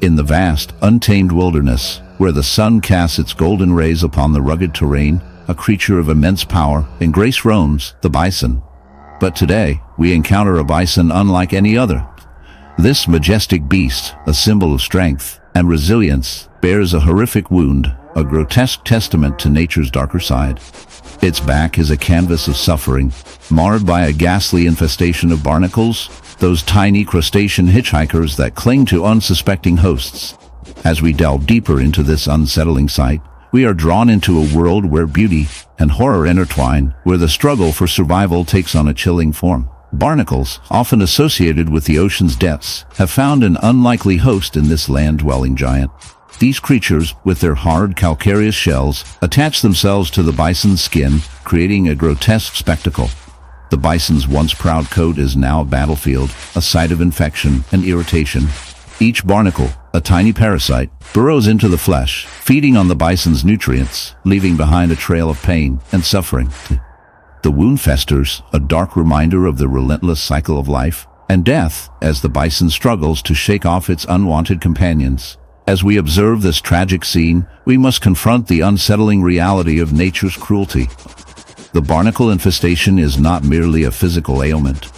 In the vast, untamed wilderness, where the sun casts its golden rays upon the rugged terrain, a creature of immense power and grace roams, the bison. But today, we encounter a bison unlike any other. This majestic beast, a symbol of strength and resilience, bears a horrific wound, a grotesque testament to nature's darker side. Its back is a canvas of suffering, marred by a ghastly infestation of barnacles, those tiny crustacean hitchhikers that cling to unsuspecting hosts. As we delve deeper into this unsettling sight, we are drawn into a world where beauty and horror intertwine, where the struggle for survival takes on a chilling form. Barnacles, often associated with the ocean's depths, have found an unlikely host in this land-dwelling giant. These creatures, with their hard, calcareous shells, attach themselves to the bison's skin, creating a grotesque spectacle. The bison's once proud coat is now a battlefield, a site of infection and irritation. Each barnacle, a tiny parasite, burrows into the flesh, feeding on the bison's nutrients, leaving behind a trail of pain and suffering. The wound festers, a dark reminder of the relentless cycle of life and death, as the bison struggles to shake off its unwanted companions. As we observe this tragic scene, we must confront the unsettling reality of nature's cruelty. The barnacle infestation is not merely a physical ailment.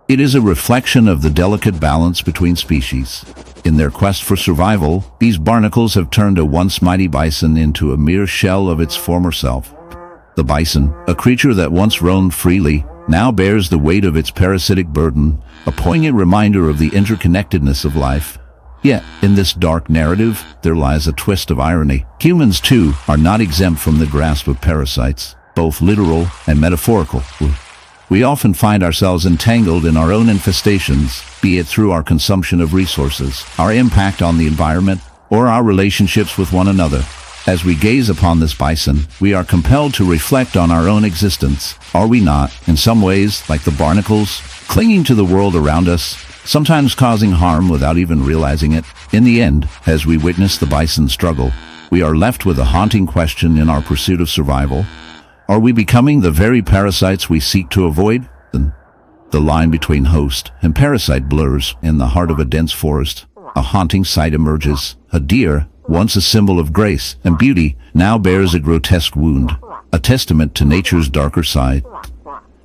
It is a reflection of the delicate balance between species. In their quest for survival, these barnacles have turned a once mighty bison into a mere shell of its former self. The bison, a creature that once roamed freely, now bears the weight of its parasitic burden, a poignant reminder of the interconnectedness of life. Yet, in this dark narrative, there lies a twist of irony. Humans, too, are not exempt from the grasp of parasites, both literal and metaphorical. We often find ourselves entangled in our own infestations, be it through our consumption of resources, our impact on the environment, or our relationships with one another. As we gaze upon this bison, we are compelled to reflect on our own existence. Are we not, in some ways, like the barnacles, clinging to the world around us, sometimes causing harm without even realizing it? In the end, as we witness the bison's struggle, we are left with a haunting question in our pursuit of survival. Are we becoming the very parasites we seek to avoid? The line between host and parasite blurs. In the heart of a dense forest, a haunting sight emerges. A deer, once a symbol of grace and beauty, now bears a grotesque wound, a testament to nature's darker side.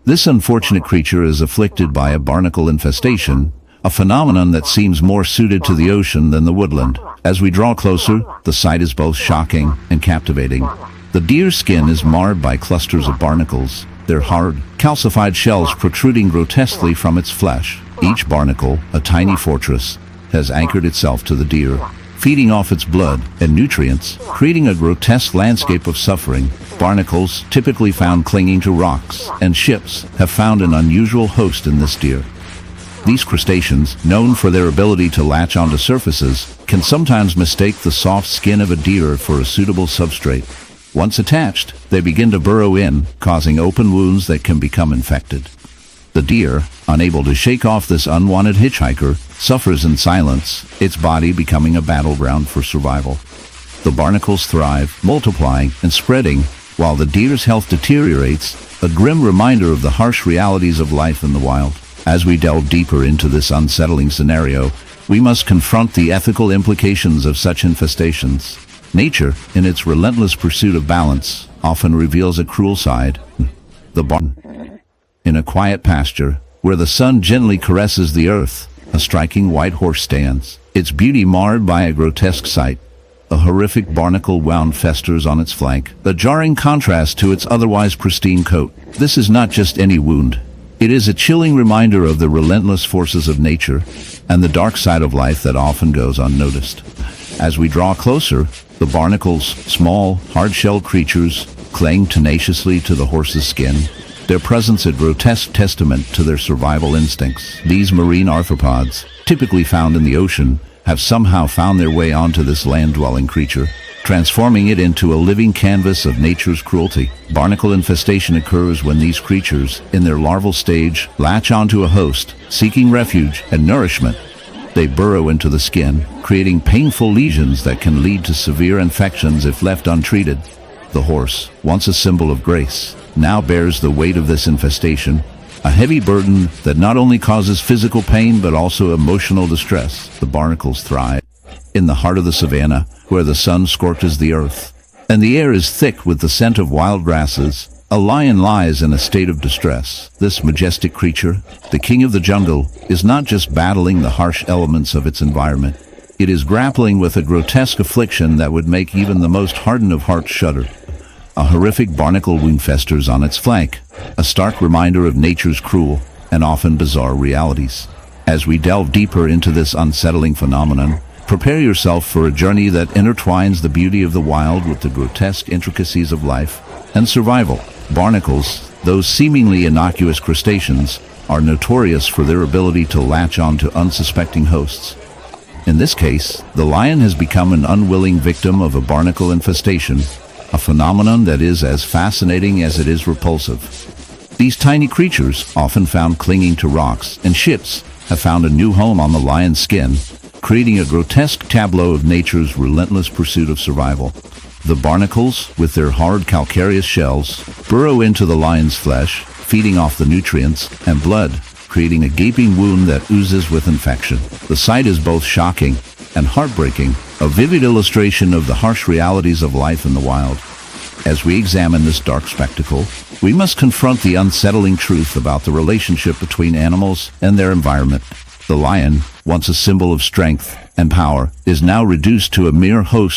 This unfortunate creature is afflicted by a barnacle infestation, a phenomenon that seems more suited to the ocean than the woodland. As we draw closer, the sight is both shocking and captivating. The deer's skin is marred by clusters of barnacles, their hard, calcified shells protruding grotesquely from its flesh. Each barnacle, a tiny fortress, has anchored itself to the deer, feeding off its blood and nutrients, creating a grotesque landscape of suffering. Barnacles, typically found clinging to rocks and ships, have found an unusual host in this deer. These crustaceans, known for their ability to latch onto surfaces, can sometimes mistake the soft skin of a deer for a suitable substrate. Once attached, they begin to burrow in, causing open wounds that can become infected. The deer, unable to shake off this unwanted hitchhiker, suffers in silence, its body becoming a battleground for survival. The barnacles thrive, multiplying and spreading, while the deer's health deteriorates, a grim reminder of the harsh realities of life in the wild. As we delve deeper into this unsettling scenario, we must confront the ethical implications of such infestations. Nature, in its relentless pursuit of balance, often reveals a cruel side. The barn. In a quiet pasture, where the sun gently caresses the earth, a striking white horse stands, its beauty marred by a grotesque sight. A horrific barnacle wound festers on its flank, a jarring contrast to its otherwise pristine coat. This is not just any wound. It is a chilling reminder of the relentless forces of nature and the dark side of life that often goes unnoticed. As we draw closer, the barnacles, small, hard-shelled creatures, cling tenaciously to the horse's skin, their presence a grotesque testament to their survival instincts. These marine arthropods, typically found in the ocean, have somehow found their way onto this land-dwelling creature, transforming it into a living canvas of nature's cruelty. Barnacle infestation occurs when these creatures, in their larval stage, latch onto a host, seeking refuge and nourishment. They burrow into the skin, creating painful lesions that can lead to severe infections if left untreated. The horse, once a symbol of grace, now bears the weight of this infestation, a heavy burden that not only causes physical pain but also emotional distress. The barnacles thrive in the heart of the savannah, where the sun scorches the earth, and the air is thick with the scent of wild grasses, a lion lies in a state of distress. This majestic creature, the king of the jungle, is not just battling the harsh elements of its environment. It is grappling with a grotesque affliction that would make even the most hardened of hearts shudder. A horrific barnacle wound festers on its flank, a stark reminder of nature's cruel and often bizarre realities. As we delve deeper into this unsettling phenomenon, prepare yourself for a journey that intertwines the beauty of the wild with the grotesque intricacies of life and survival. Barnacles, those seemingly innocuous crustaceans, are notorious for their ability to latch on to unsuspecting hosts. In this case, the lion has become an unwilling victim of a barnacle infestation, a phenomenon that is as fascinating as it is repulsive. These tiny creatures, often found clinging to rocks and ships, have found a new home on the lion's skin, creating a grotesque tableau of nature's relentless pursuit of survival. The barnacles, with their hard calcareous shells, burrow into the lion's flesh, feeding off the nutrients and blood, creating a gaping wound that oozes with infection. The sight is both shocking and heartbreaking, a vivid illustration of the harsh realities of life in the wild. As we examine this dark spectacle, we must confront the unsettling truth about the relationship between animals and their environment. The lion, once a symbol of strength and power, is now reduced to a mere host